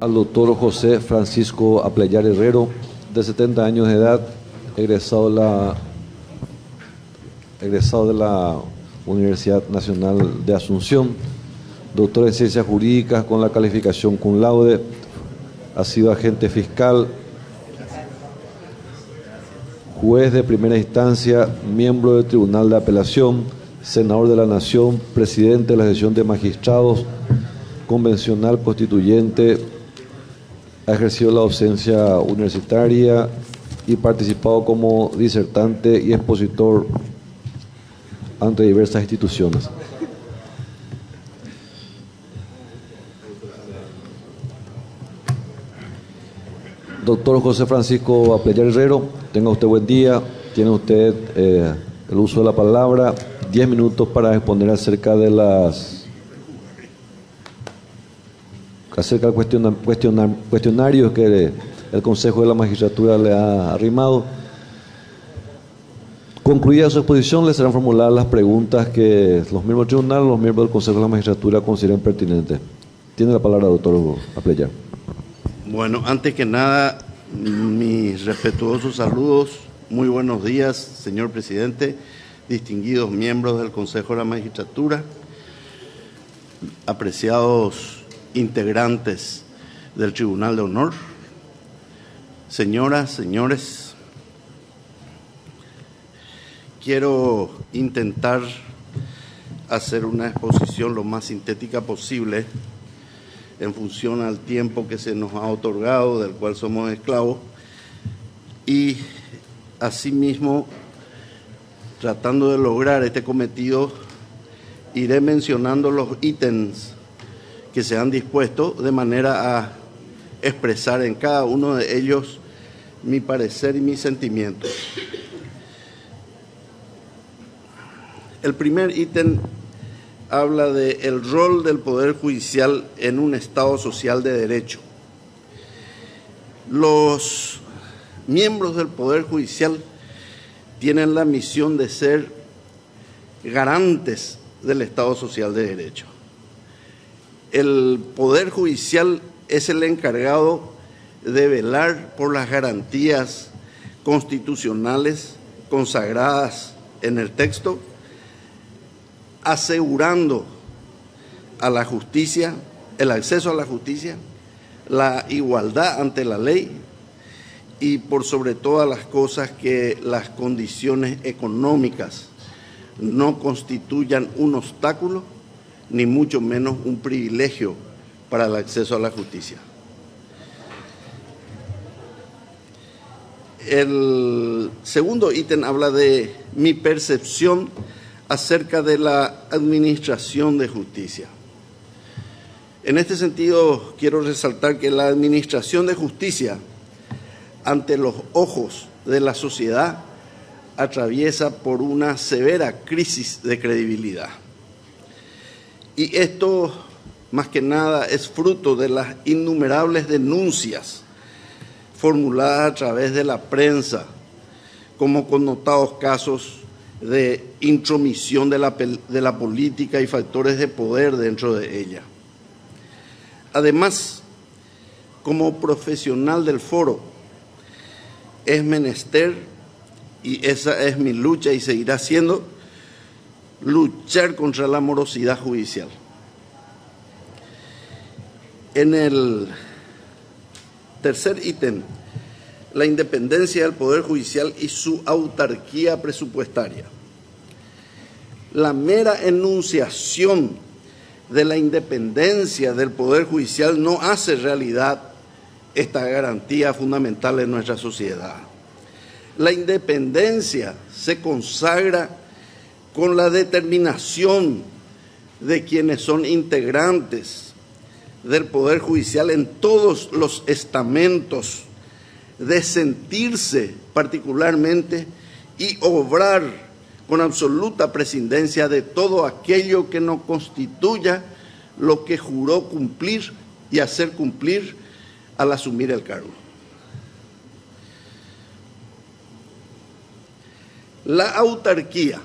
al doctor José Francisco Apleyar Herrero, de 70 años de edad, egresado de la Universidad Nacional de Asunción, doctor en Ciencias Jurídicas con la calificación cum laude, ha sido agente fiscal, juez de primera instancia, miembro del Tribunal de Apelación, senador de la Nación, presidente de la Asociación de Magistrados, convencional constituyente, ha ejercido la docencia universitaria y participado como disertante y expositor ante diversas instituciones. Doctor José Francisco Apleyar Herrero, tenga usted buen día. Tiene usted el uso de la palabra, 10 minutos para exponer acerca del cuestionario que el Consejo de la Magistratura le ha arrimado. Concluida su exposición, le serán formuladas las preguntas que los miembros del tribunal, los miembros del Consejo de la Magistratura consideren pertinentes. Tiene la palabra, doctor Apleyar. Bueno, antes que nada, mis respetuosos saludos. Muy buenos días, señor presidente, distinguidos miembros del Consejo de la Magistratura, apreciados integrantes del Tribunal de Honor, señoras, señores. Quiero intentar hacer una exposición lo más sintética posible en función al tiempo que se nos ha otorgado, del cual somos esclavos, y asimismo, tratando de lograr este cometido, iré mencionando los ítems que se han dispuesto de manera a expresar en cada uno de ellos mi parecer y mis sentimientos. El primer ítem habla del rol del Poder Judicial en un Estado social de derecho. Los miembros del Poder Judicial tienen la misión de ser garantes del Estado social de derecho. El Poder Judicial es el encargado de velar por las garantías constitucionales consagradas en el texto, asegurando a la justicia, el acceso a la justicia, la igualdad ante la ley y por sobre todas las cosas que las condiciones económicas no constituyan un obstáculo ni mucho menos un privilegio para el acceso a la justicia. El segundo ítem habla de mi percepción acerca de la administración de justicia. En este sentido, quiero resaltar que la administración de justicia, ante los ojos de la sociedad, atraviesa por una severa crisis de credibilidad. Y esto, más que nada, es fruto de las innumerables denuncias formuladas a través de la prensa, como connotados casos de intromisión de la política y factores de poder dentro de ella. Además, como profesional del foro, es menester, y esa es mi lucha y seguirá siendo, luchar contra la morosidad judicial. En el tercer ítem, la independencia del Poder Judicial y su autarquía presupuestaria. La mera enunciación de la independencia del Poder Judicial no hace realidad esta garantía fundamental en nuestra sociedad. La independencia se consagra con la determinación de quienes son integrantes del Poder Judicial en todos los estamentos, de sentirse particularmente y obrar con absoluta prescindencia de todo aquello que no constituya lo que juró cumplir y hacer cumplir al asumir el cargo. La autarquía,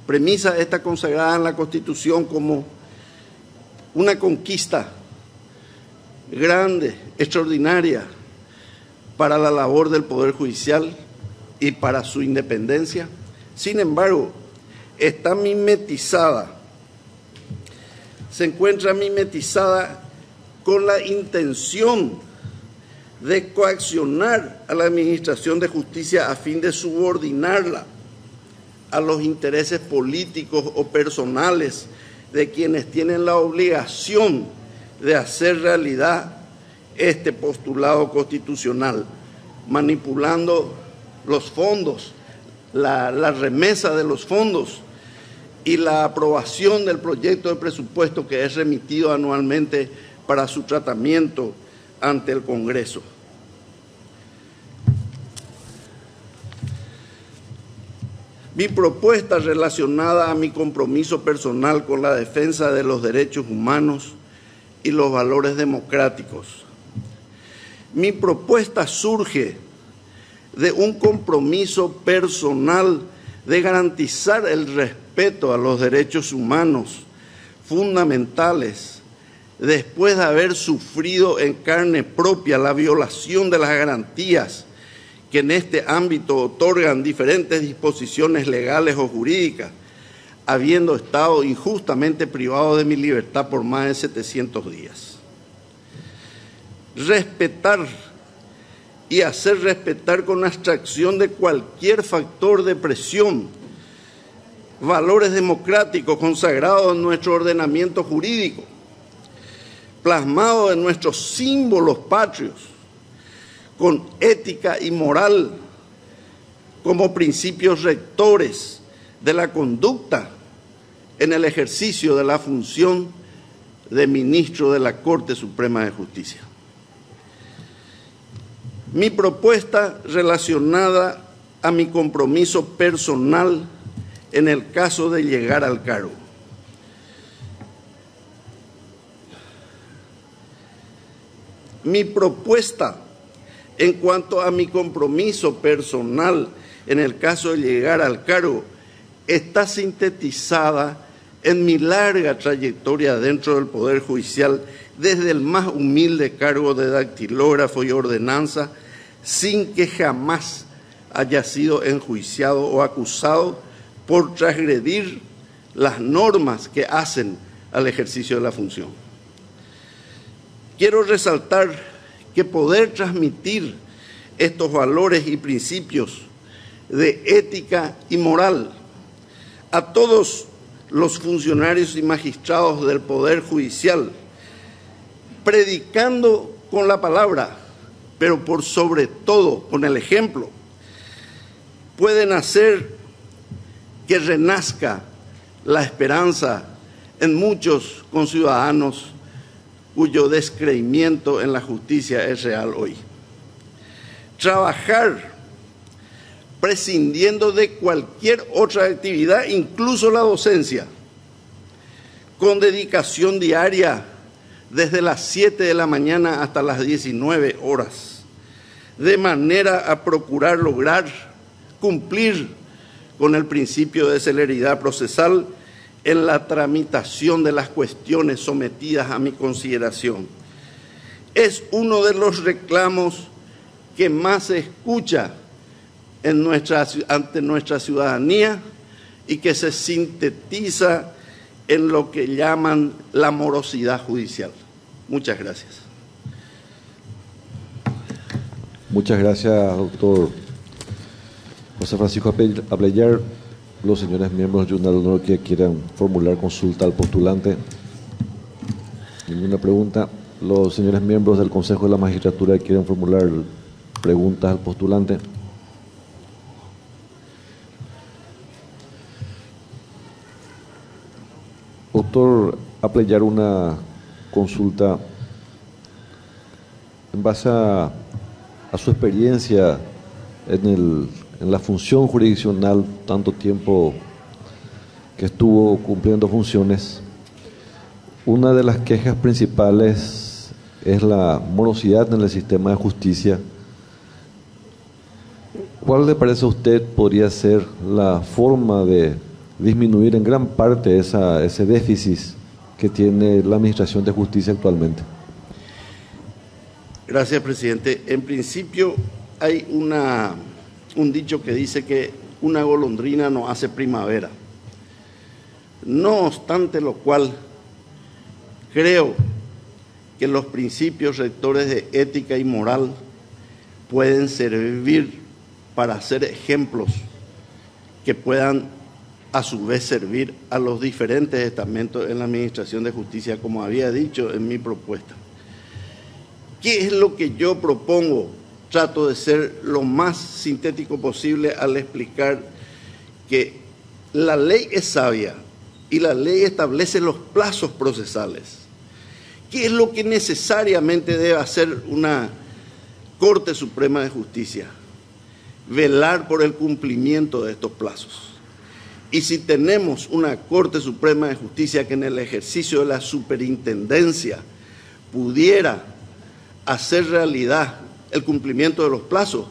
premisa esta consagrada en la Constitución como una conquista grande, extraordinaria para la labor del Poder Judicial y para su independencia. Sin embargo, está mimetizada, se encuentra mimetizada con la intención de coaccionar a la Administración de Justicia a fin de subordinarla a los intereses políticos o personales de quienes tienen la obligación de hacer realidad este postulado constitucional, manipulando los fondos, la remesa de los fondos y la aprobación del proyecto de presupuesto que es remitido anualmente para su tratamiento ante el Congreso. Mi propuesta relacionada a mi compromiso personal con la defensa de los derechos humanos y los valores democráticos. Mi propuesta surge de un compromiso personal de garantizar el respeto a los derechos humanos fundamentales después de haber sufrido en carne propia la violación de las garantías que en este ámbito otorgan diferentes disposiciones legales o jurídicas, habiendo estado injustamente privado de mi libertad por más de 700 días. Respetar y hacer respetar con abstracción de cualquier factor de presión valores democráticos consagrados en nuestro ordenamiento jurídico, plasmados en nuestros símbolos patrios, con ética y moral como principios rectores de la conducta en el ejercicio de la función de ministro de la Corte Suprema de Justicia. Mi propuesta relacionada a mi compromiso personal en el caso de llegar al cargo. Mi propuesta en cuanto a mi compromiso personal en el caso de llegar al cargo está sintetizada en mi larga trayectoria dentro del Poder Judicial, desde el más humilde cargo de dactilógrafo y ordenanza, sin que jamás haya sido enjuiciado o acusado por transgredir las normas que hacen al ejercicio de la función. Quiero resaltar que poder transmitir estos valores y principios de ética y moral a todos los funcionarios y magistrados del Poder Judicial, predicando con la palabra, pero por sobre todo con el ejemplo, pueden hacer que renazca la esperanza en muchos conciudadanos cuyo descreimiento en la justicia es real hoy. Trabajar prescindiendo de cualquier otra actividad, incluso la docencia, con dedicación diaria desde las 7 de la mañana hasta las 19 horas, de manera a procurar lograr cumplir con el principio de celeridad procesal en la tramitación de las cuestiones sometidas a mi consideración. Es uno de los reclamos que más se escucha ante nuestra ciudadanía y que se sintetiza en lo que llaman la morosidad judicial. Muchas gracias. Muchas gracias, doctor José Francisco Apleyar. Los señores miembros del Tribunal de Honor que quieran formular consulta al postulante. Ninguna pregunta. Los señores miembros del Consejo de la Magistratura que quieran formular preguntas al postulante. Doctor Apleyar, una consulta en base a su experiencia en la función jurisdiccional, tanto tiempo que estuvo cumpliendo funciones. Una de las quejas principales es la morosidad en el sistema de justicia. ¿Cuál le parece a usted podría ser la forma de disminuir en gran parte ese déficit que tiene la Administración de Justicia actualmente. Gracias, presidente. En principio hay un dicho que dice que una golondrina no hace primavera. No obstante lo cual, creo que los principios rectores de ética y moral pueden servir para ser ejemplos que puedan a su vez servir a los diferentes estamentos en la Administración de Justicia, como había dicho en mi propuesta. ¿Qué es lo que yo propongo? Trato de ser lo más sintético posible al explicar que la ley es sabia y la ley establece los plazos procesales. ¿Qué es lo que necesariamente debe hacer una Corte Suprema de Justicia? Velar por el cumplimiento de estos plazos. Y si tenemos una Corte Suprema de Justicia que en el ejercicio de la superintendencia pudiera hacer realidad el cumplimiento de los plazos,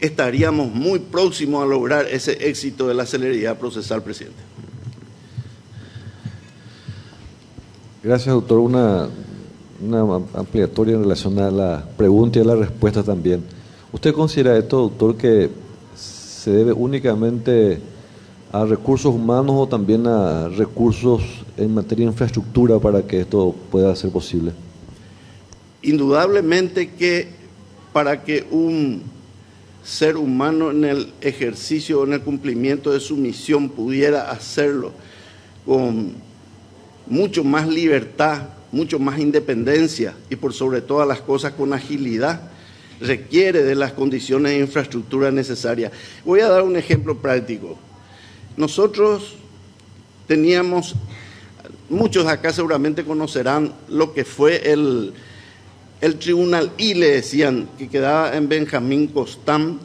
estaríamos muy próximos a lograr ese éxito de la celeridad procesal, presidente. Gracias, doctor. Una ampliatoria en relación a la pregunta y a la respuesta también. ¿Usted considera esto, doctor, que se debe únicamente a recursos humanos o también a recursos en materia de infraestructura para que esto pueda ser posible? Indudablemente que para que un ser humano en el ejercicio, en el cumplimiento de su misión pudiera hacerlo con mucho más libertad, mucho más independencia y por sobre todas las cosas con agilidad, requiere de las condiciones de infraestructura necesarias. Voy a dar un ejemplo práctico. Nosotros teníamos, muchos acá seguramente conocerán lo que fue el Tribunal I, le decían, que quedaba en Benjamín Constant,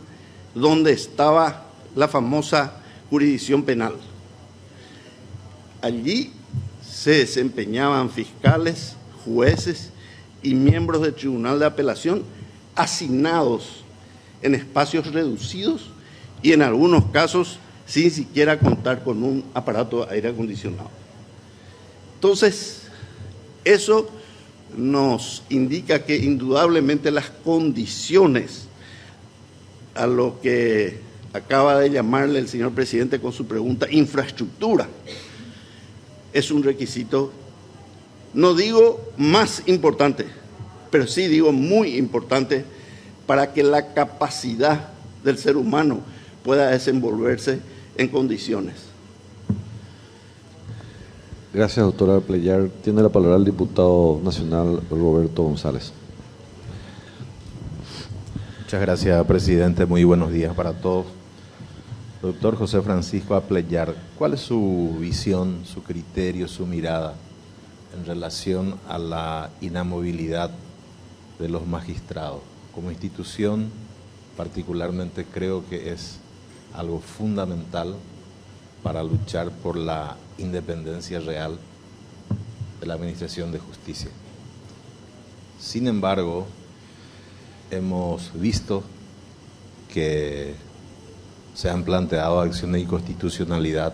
donde estaba la famosa jurisdicción penal. Allí se desempeñaban fiscales, jueces y miembros del Tribunal de Apelación asignados en espacios reducidos y en algunos casos sin siquiera contar con un aparato de aire acondicionado. Entonces, eso nos indica que indudablemente las condiciones a lo que acaba de llamarle el señor presidente con su pregunta, infraestructura, es un requisito, no digo más importante, pero sí digo muy importante para que la capacidad del ser humano pueda desenvolverse en condiciones. Gracias, doctora Pleyar. Tiene la palabra el diputado nacional Roberto González. Muchas gracias, presidente. Muy buenos días para todos. Doctor José Francisco Pleyar, ¿cuál es su visión, su criterio, su mirada en relación a la inamovilidad de los magistrados? Como institución, particularmente creo que es algo fundamental para luchar por la independencia real de la Administración de Justicia. Sin embargo, hemos visto que se han planteado acciones de inconstitucionalidad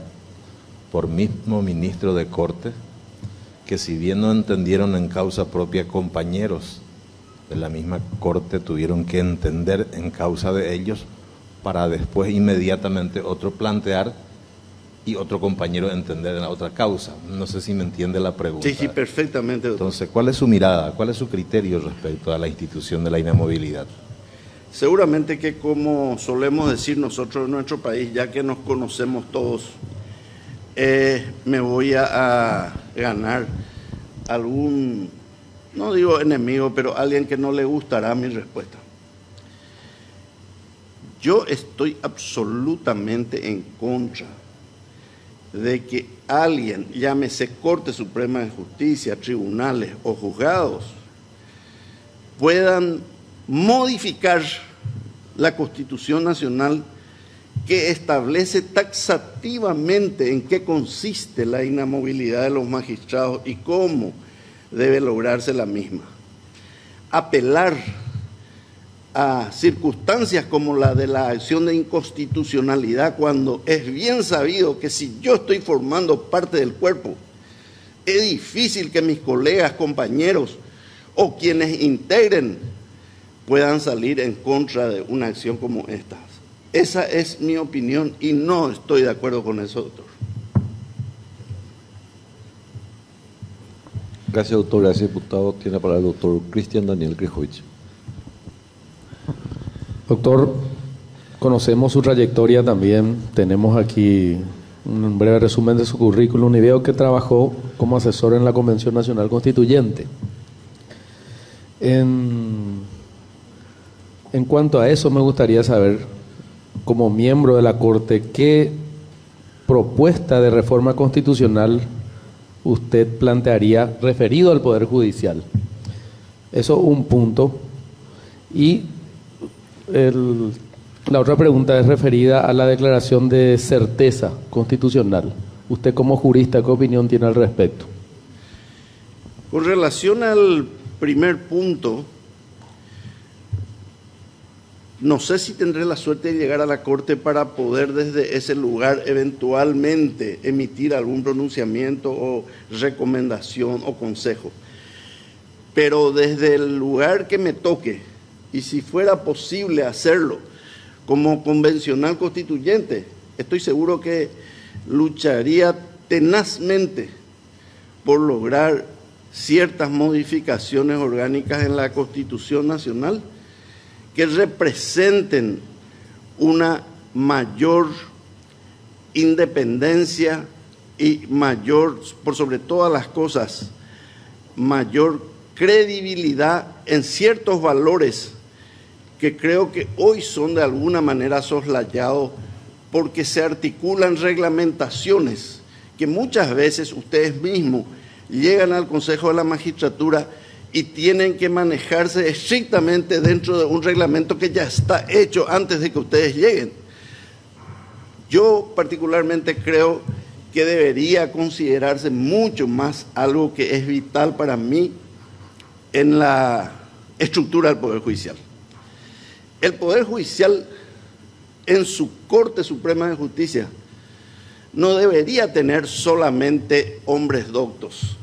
por mismo ministro de Corte, que si bien no entendieron en causa propia, compañeros de la misma Corte tuvieron que entender en causa de ellos para después inmediatamente otro plantear y otro compañero entender en la otra causa. No sé si me entiende la pregunta. Sí, perfectamente, doctor. Entonces, ¿cuál es su mirada, cuál es su criterio respecto a la institución de la inamovilidad? Seguramente que, como solemos decir nosotros en nuestro país, ya que nos conocemos todos, me voy a ganar algún, no digo enemigo, pero alguien que no le gustará mi respuesta. Yo estoy absolutamente en contra de que alguien, llámese Corte Suprema de Justicia, tribunales o juzgados, puedan modificar la Constitución Nacional que establece taxativamente en qué consiste la inamovilidad de los magistrados y cómo debe lograrse la misma. Apelar a circunstancias como la de la acción de inconstitucionalidad, cuando es bien sabido que si yo estoy formando parte del cuerpo, qué difícil que mis colegas, compañeros o quienes integren puedan salir en contra de una acción como esta. Esa es mi opinión y no estoy de acuerdo con eso, doctor. Gracias, doctor. Gracias, diputado. Tiene la palabra el doctor Cristian Daniel Krychowicz. Doctor, conocemos su trayectoria también. Tenemos aquí un breve resumen de su currículum y veo que trabajó como asesor en la Convención Nacional Constituyente. En cuanto a eso, me gustaría saber, como miembro de la Corte, ¿qué propuesta de reforma constitucional usted plantearía referido al Poder Judicial? Eso un punto. Y la otra pregunta es referida a la declaración de certeza constitucional. Usted como jurista, ¿qué opinión tiene al respecto? Con relación al primer punto, no sé si tendré la suerte de llegar a la Corte para poder desde ese lugar eventualmente emitir algún pronunciamiento o recomendación o consejo. Pero desde el lugar que me toque, y si fuera posible hacerlo como convencional constituyente, estoy seguro que lucharía tenazmente por lograr ciertas modificaciones orgánicas en la Constitución Nacional que representen una mayor independencia y mayor, por sobre todas las cosas, mayor credibilidad en ciertos valores que creo que hoy son de alguna manera soslayados porque se articulan reglamentaciones que muchas veces ustedes mismos llegan al Consejo de la Magistratura y tienen que manejarse estrictamente dentro de un reglamento que ya está hecho antes de que ustedes lleguen. Yo particularmente creo que debería considerarse mucho más algo que es vital para mí en la estructura del Poder Judicial. El Poder Judicial, en su Corte Suprema de Justicia, no debería tener solamente hombres doctos,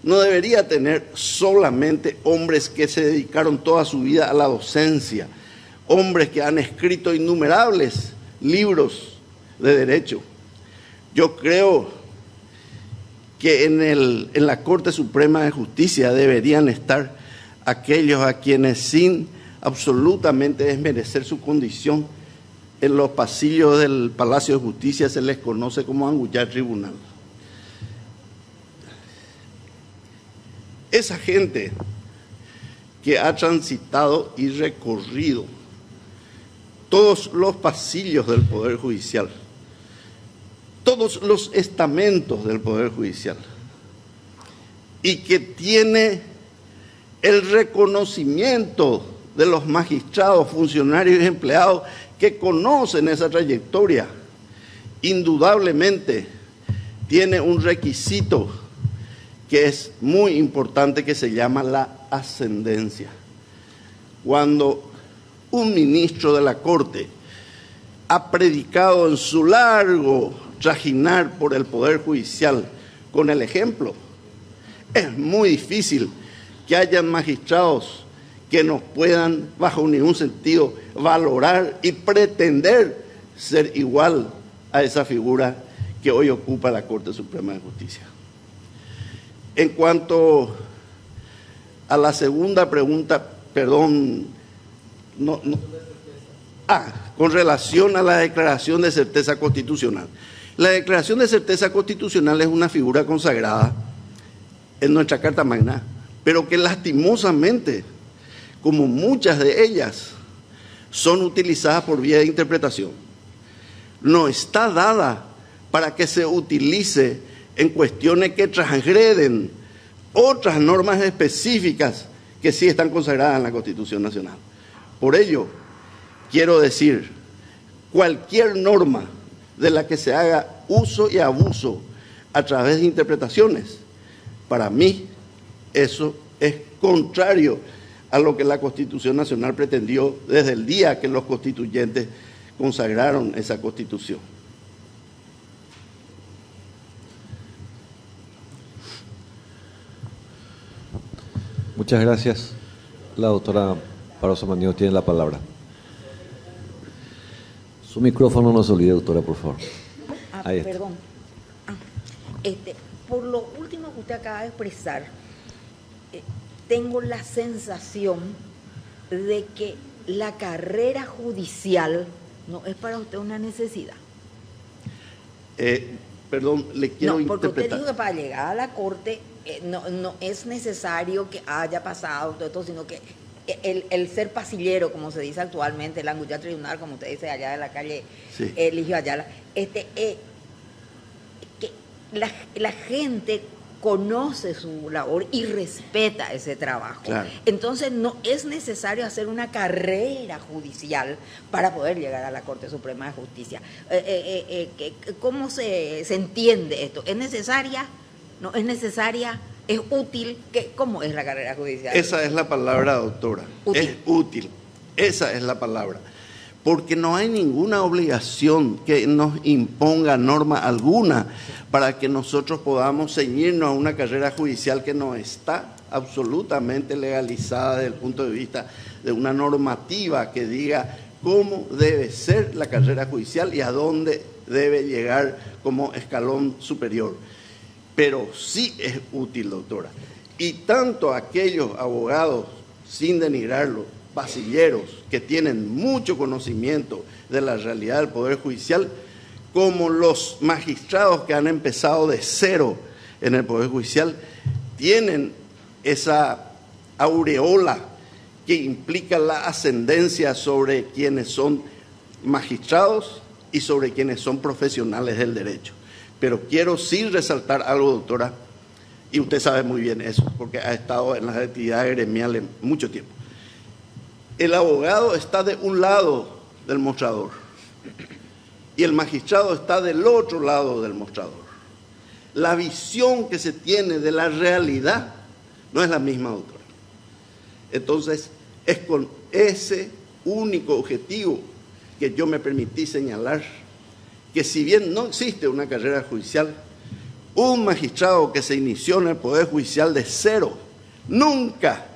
no debería tener solamente hombres que se dedicaron toda su vida a la docencia, hombres que han escrito innumerables libros de derecho. Yo creo que en la Corte Suprema de Justicia deberían estar aquellos a quienes sin absolutamente desmerecer su condición, en los pasillos del Palacio de Justicia se les conoce como Angullar Tribunal. Esa gente que ha transitado y recorrido todos los pasillos del Poder Judicial, todos los estamentos del Poder Judicial, y que tiene el reconocimiento de los magistrados, funcionarios y empleados que conocen esa trayectoria, indudablemente tiene un requisito que es muy importante que se llama la ascendencia. Cuando un ministro de la Corte ha predicado en su largo trajinar por el Poder Judicial con el ejemplo, es muy difícil que hayan magistrados que nos puedan, bajo ningún sentido, valorar y pretender ser igual a esa figura que hoy ocupa la Corte Suprema de Justicia. En cuanto a la segunda pregunta, perdón, con relación a la declaración de certeza constitucional. La declaración de certeza constitucional es una figura consagrada en nuestra Carta Magna, pero que lastimosamente, como muchas de ellas, son utilizadas por vía de interpretación. No está dada para que se utilice en cuestiones que transgreden otras normas específicas que sí están consagradas en la Constitución Nacional. Por ello, quiero decir, cualquier norma de la que se haga uso y abuso a través de interpretaciones, para mí eso es contrario a lo que la Constitución Nacional pretendió desde el día que los constituyentes consagraron esa Constitución. Muchas gracias. La doctora Paroso Maniego tiene la palabra. Su micrófono no se olvide, doctora, por favor. Ahí está. Perdón. Por lo último que usted acaba de expresar, tengo la sensación de que la carrera judicial no es para usted una necesidad. Perdón, le quiero porque interpretar. usted dijo que para llegar a la corte no es necesario que haya pasado todo esto, sino que el ser pasillero, como se dice actualmente, el angular tribunal, como usted dice allá de la calle Sí. Eligio Ayala, que la gente conoce su labor y respeta ese trabajo. Claro. Entonces no es necesario hacer una carrera judicial para poder llegar a la Corte Suprema de Justicia. ¿Cómo se entiende esto? ¿Es necesaria? ¿No es necesaria? ¿Es útil? ¿Cómo es la carrera judicial? Esa es la palabra, doctora. Útil. Es útil. Esa es la palabra. Porque no hay ninguna obligación que nos imponga norma alguna para que nosotros podamos ceñirnos a una carrera judicial que no está absolutamente legalizada desde el punto de vista de una normativa que diga cómo debe ser la carrera judicial y a dónde debe llegar como escalón superior. Pero sí es útil, doctora. Y tanto aquellos abogados, sin denigrarlo, pasilleros, que tienen mucho conocimiento de la realidad del Poder Judicial, como los magistrados que han empezado de cero en el Poder Judicial, tienen esa aureola que implica la ascendencia sobre quienes son magistrados y sobre quienes son profesionales del derecho. Pero quiero sí resaltar algo, doctora, y usted sabe muy bien eso, porque ha estado en las actividades gremiales mucho tiempo. El abogado está de un lado del mostrador y el magistrado está del otro lado del mostrador. La visión que se tiene de la realidad no es la misma, doctora. Entonces, es con ese único objetivo que yo me permití señalar que si bien no existe una carrera judicial, un magistrado que se inició en el Poder Judicial de cero nunca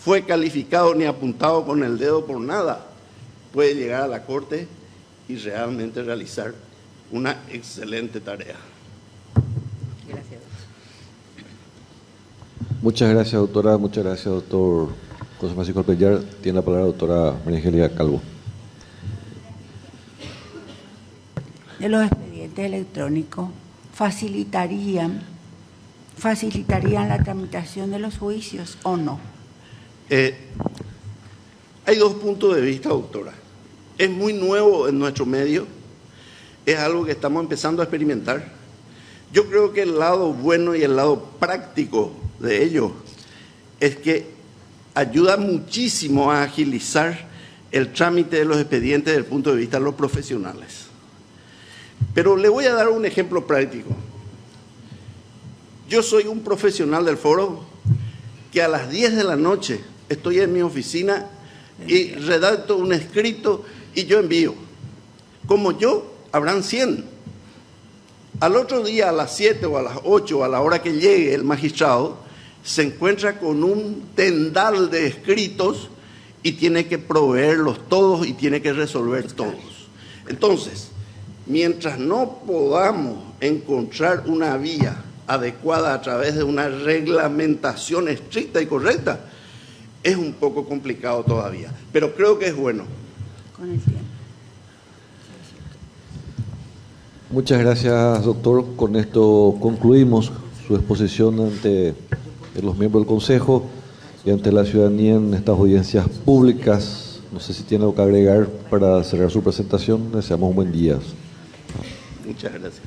fue calificado ni apuntado con el dedo por nada, puede llegar a la Corte y realmente realizar una excelente tarea. Gracias. Muchas gracias, doctora. Muchas gracias, doctor José Francisco Apellar. Tiene la palabra la doctora María Angélica Calvo. De los expedientes electrónicos facilitarían la tramitación de los juicios o no. Hay dos puntos de vista, doctora. Es muy nuevo en nuestro medio, es algo que estamos empezando a experimentar. Yo creo que el lado bueno y el lado práctico de ello es que ayuda muchísimo a agilizar el trámite de los expedientes desde el punto de vista de los profesionales. Pero le voy a dar un ejemplo práctico. Yo soy un profesional del foro que a las 10 de la noche estoy en mi oficina y redacto un escrito y yo envío. Como yo, habrán 100. Al otro día, a las 7 o a las 8, a la hora que llegue el magistrado, se encuentra con un tendal de escritos y tiene que proveerlos todos y tiene que resolver todos. Entonces, mientras no podamos encontrar una vía adecuada a través de una reglamentación estricta y correcta, es un poco complicado todavía, pero creo que es bueno. Con el tiempo. Muchas gracias, doctor. Con esto concluimos su exposición ante los miembros del Consejo y ante la ciudadanía en estas audiencias públicas. No sé si tiene algo que agregar para cerrar su presentación. Deseamos un buen día. Muchas gracias.